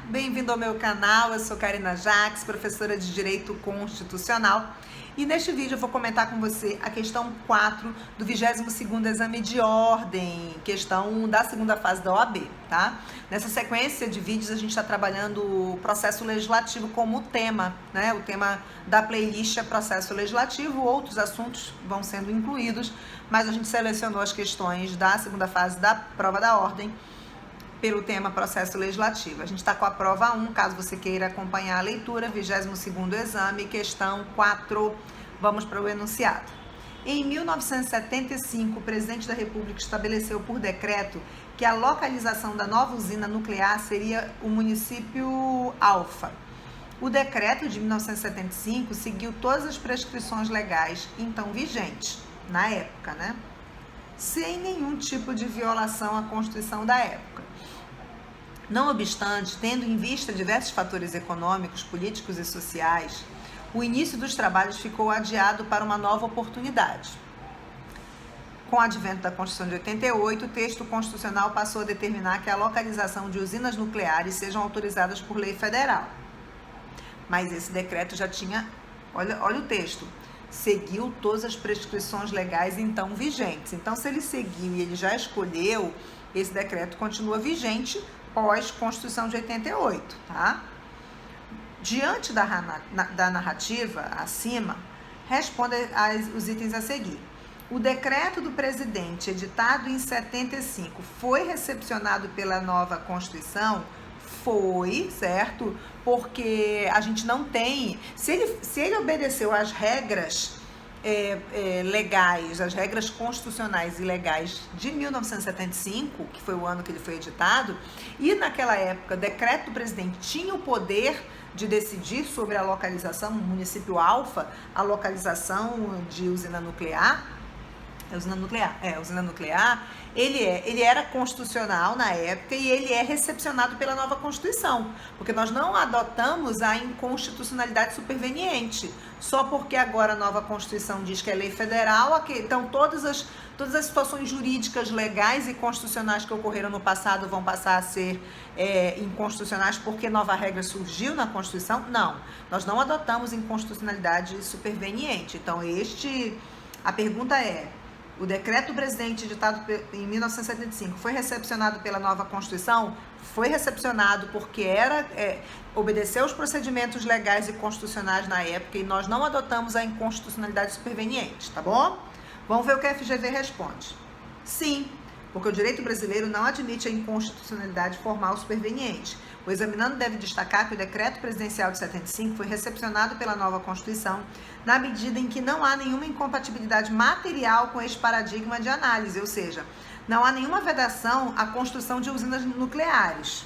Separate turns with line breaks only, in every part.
Bem-vindo ao meu canal, eu sou Karina Jacques, professora de Direito Constitucional, e neste vídeo eu vou comentar com você a questão 4 do 22º Exame de Ordem, questão da segunda fase da OAB, tá? Nessa sequência de vídeos a gente está trabalhando o processo legislativo como tema, né? O tema da playlist é processo legislativo, outros assuntos vão sendo incluídos, mas a gente selecionou as questões da segunda fase da prova da ordem pelo tema processo legislativo. A gente está com a prova 1, caso você queira acompanhar a leitura, 22º exame, questão 4. Vamos para o enunciado. Em 1975, o presidente da República estabeleceu por decreto que a localização da nova usina nuclear seria o município Alfa. O decreto de 1975 seguiu todas as prescrições legais então vigentes, na época, né? Sem nenhum tipo de violação à Constituição da época. Não obstante, tendo em vista diversos fatores econômicos, políticos e sociais, o início dos trabalhos ficou adiado para uma nova oportunidade. Com o advento da Constituição de 88, o texto constitucional passou a determinar que a localização de usinas nucleares sejam autorizadas por lei federal. Mas esse decreto já tinha, olha o texto, seguiu todas as prescrições legais então vigentes. Então, se ele seguiu e ele já escolheu, esse decreto continua vigente pós-Constituição de 88, tá? Diante da narrativa acima, responda os itens a seguir. O decreto do presidente, editado em 75, foi recepcionado pela nova Constituição? Foi, certo? Porque a gente não tem... Se ele obedeceu às regras legais, as regras constitucionais e legais de 1975, que foi o ano que ele foi editado, e naquela época o decreto do presidente tinha o poder de decidir sobre a localização, o município Alfa, a localização de usina nuclear, usina nuclear, ele era constitucional na época e ele é recepcionado pela nova Constituição, porque nós não adotamos a inconstitucionalidade superveniente, só porque agora a nova Constituição diz que é lei federal, então todas as situações jurídicas, legais e constitucionais que ocorreram no passado vão passar a ser inconstitucionais porque nova regra surgiu na Constituição? Não, nós não adotamos inconstitucionalidade superveniente. Então a pergunta é: o decreto do presidente editado em 1975 foi recepcionado pela nova Constituição? Foi recepcionado porque obedeceu aos procedimentos legais e constitucionais na época e nós não adotamos a inconstitucionalidade superveniente, tá bom? Vamos ver o que a FGV responde. Sim, porque o direito brasileiro não admite a inconstitucionalidade formal superveniente. O examinando deve destacar que o decreto presidencial de 75 foi recepcionado pela nova Constituição na medida em que não há nenhuma incompatibilidade material com este paradigma de análise, ou seja, não há nenhuma vedação à construção de usinas nucleares.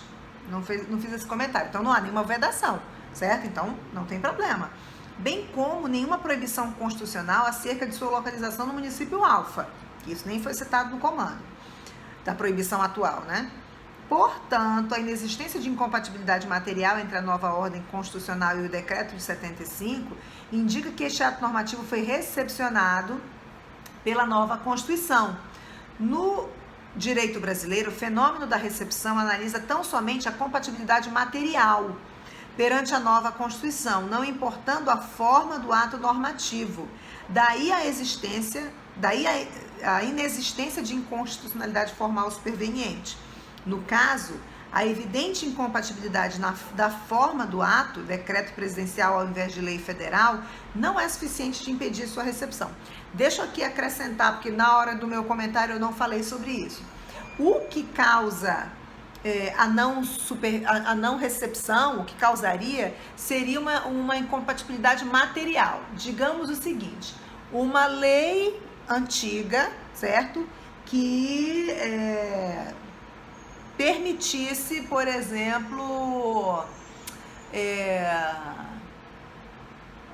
Não fiz esse comentário, então não há nenhuma vedação, certo? Então não tem problema. Bem como nenhuma proibição constitucional acerca de sua localização no município Alfa, que isso nem foi citado no comando da proibição atual, né? Portanto, a inexistência de incompatibilidade material entre a nova ordem constitucional e o decreto de 75 indica que este ato normativo foi recepcionado pela nova Constituição. No direito brasileiro, o fenômeno da recepção analisa tão somente a compatibilidade material perante a nova Constituição, não importando a forma do ato normativo. Daí a inexistência de inconstitucionalidade formal superveniente. No caso, a evidente incompatibilidade da forma do ato, decreto presidencial ao invés de lei federal, não é suficiente de impedir sua recepção. Deixa eu aqui acrescentar, porque na hora do meu comentário eu não falei sobre isso. O que causa a não recepção, o que causaria, seria uma incompatibilidade material. Digamos o seguinte: uma lei antiga, certo? Que permitisse, por exemplo,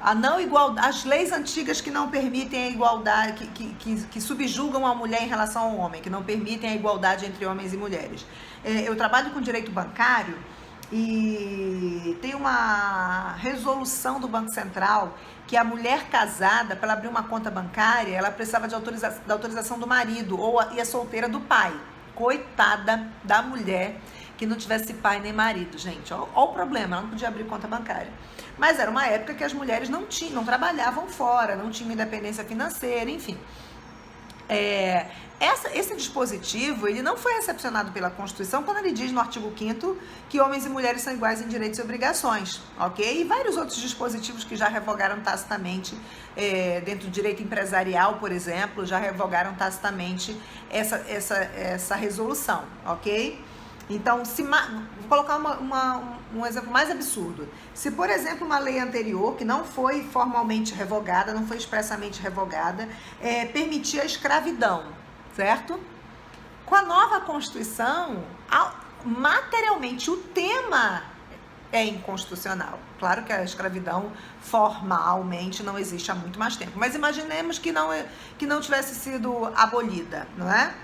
a não igualdade, as leis antigas que não permitem a igualdade, que subjugam a mulher em relação ao homem, que não permitem a igualdade entre homens e mulheres. Eu trabalho com direito bancário e tem uma resolução do Banco Central que a mulher casada, para ela abrir uma conta bancária, ela precisava da autorização do marido e a solteira do pai. Coitada da mulher que não tivesse pai nem marido, gente. Olha o problema, ela não podia abrir conta bancária. Mas era uma época que as mulheres não trabalhavam fora, não tinham independência financeira, enfim. Esse dispositivo, ele não foi recepcionado pela Constituição quando ele diz no artigo 5º que homens e mulheres são iguais em direitos e obrigações, ok? E vários outros dispositivos que já revogaram tacitamente, dentro do direito empresarial, por exemplo, já revogaram tacitamente essa resolução, ok? Então, vou colocar um exemplo mais absurdo. Se, por exemplo, uma lei anterior, que não foi formalmente revogada, não foi expressamente revogada, permitia a escravidão, certo? Com a nova Constituição, materialmente, o tema é inconstitucional. Claro que a escravidão formalmente não existe há muito mais tempo, mas imaginemos que não tivesse sido abolida, não é?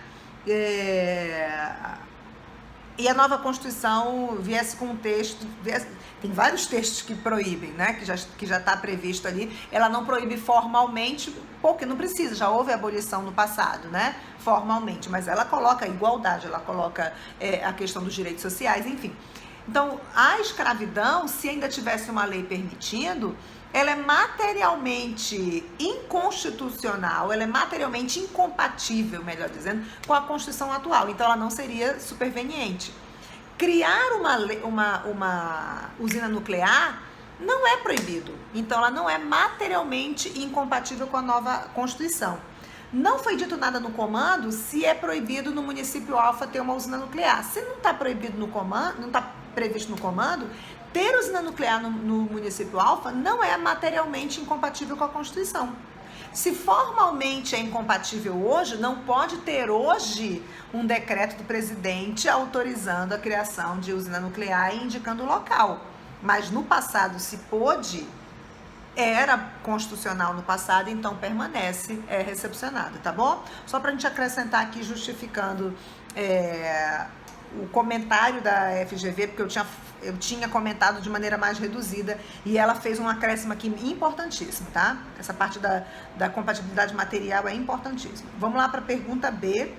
E a nova Constituição viesse com um texto, tem vários textos que proíbem, né, que já está previsto ali. Ela não proíbe formalmente, porque não precisa, já houve abolição no passado, né, formalmente, mas ela coloca a igualdade, ela coloca a questão dos direitos sociais, enfim. Então, a escravidão, se ainda tivesse uma lei permitindo, ela é materialmente inconstitucional, ela é materialmente incompatível, melhor dizendo, com a Constituição atual. Então, ela não seria superveniente. Criar uma usina nuclear não é proibido. Então, ela não é materialmente incompatível com a nova Constituição. Não foi dito nada no comando se é proibido no município Alfa ter uma usina nuclear. Se não está proibido no comando, não está previsto no comando, ter usina nuclear no município Alfa não é materialmente incompatível com a Constituição. Se formalmente é incompatível hoje, não pode ter hoje um decreto do presidente autorizando a criação de usina nuclear e indicando o local. Mas no passado se pôde, era constitucional no passado, então permanece recepcionado, tá bom? Só para a gente acrescentar aqui, justificando o comentário da FGV, porque eu tinha comentado de maneira mais reduzida e ela fez um acréscimo aqui importantíssimo, tá? Essa parte da compatibilidade material é importantíssima. Vamos lá para a pergunta B.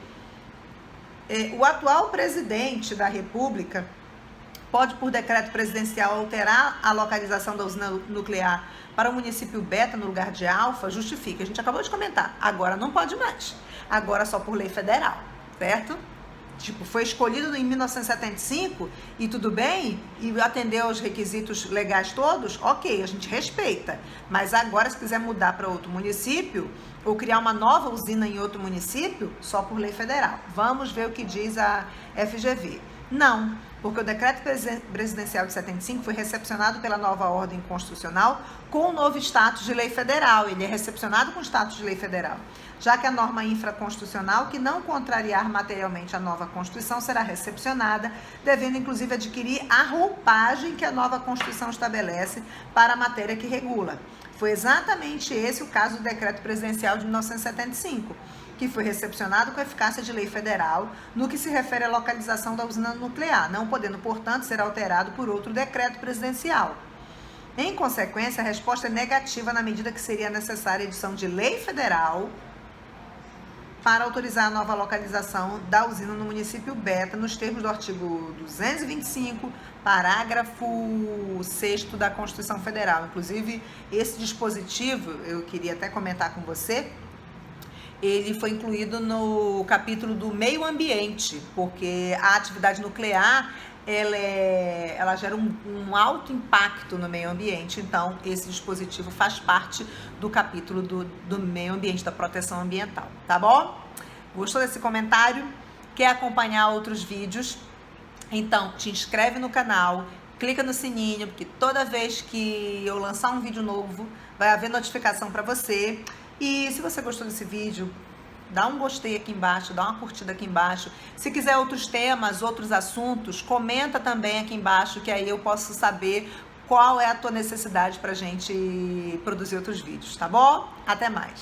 O atual presidente da República pode, por decreto presidencial, alterar a localização da usina nuclear para o município Beta no lugar de Alfa? Justifica. A gente acabou de comentar. Agora não pode mais. Agora só por lei federal, certo? Tipo, foi escolhido em 1975 e tudo bem, e atendeu aos requisitos legais todos, ok, a gente respeita. Mas agora, se quiser mudar para outro município ou criar uma nova usina em outro município, só por lei federal. Vamos ver o que diz a FGV. Não, porque o decreto presidencial de 75 foi recepcionado pela nova ordem constitucional com o novo status de lei federal. Ele é recepcionado com status de lei federal. Já que a norma infraconstitucional, que não contrariar materialmente a nova Constituição, será recepcionada, devendo inclusive adquirir a roupagem que a nova Constituição estabelece para a matéria que regula. Foi exatamente esse o caso do decreto presidencial de 1975, que foi recepcionado com eficácia de lei federal no que se refere à localização da usina nuclear, não podendo, portanto, ser alterado por outro decreto presidencial. Em consequência, a resposta é negativa na medida que seria necessária a edição de lei federal para autorizar a nova localização da usina no município Beta, nos termos do artigo 225, parágrafo 6º da Constituição Federal. Inclusive, esse dispositivo, eu queria até comentar com você, ele foi incluído no capítulo do meio ambiente, porque a atividade nuclear, ela gera um alto impacto no meio ambiente, então esse dispositivo faz parte do capítulo do meio ambiente, da proteção ambiental, tá bom? Gostou desse comentário? Quer acompanhar outros vídeos? Então, te inscreve no canal, clica no sininho, porque toda vez que eu lançar um vídeo novo, vai haver notificação para você. E se você gostou desse vídeo, dá um gostei aqui embaixo, dá uma curtida aqui embaixo. Se quiser outros temas, outros assuntos, comenta também aqui embaixo, que aí eu posso saber qual é a tua necessidade pra gente produzir outros vídeos, tá bom? Até mais!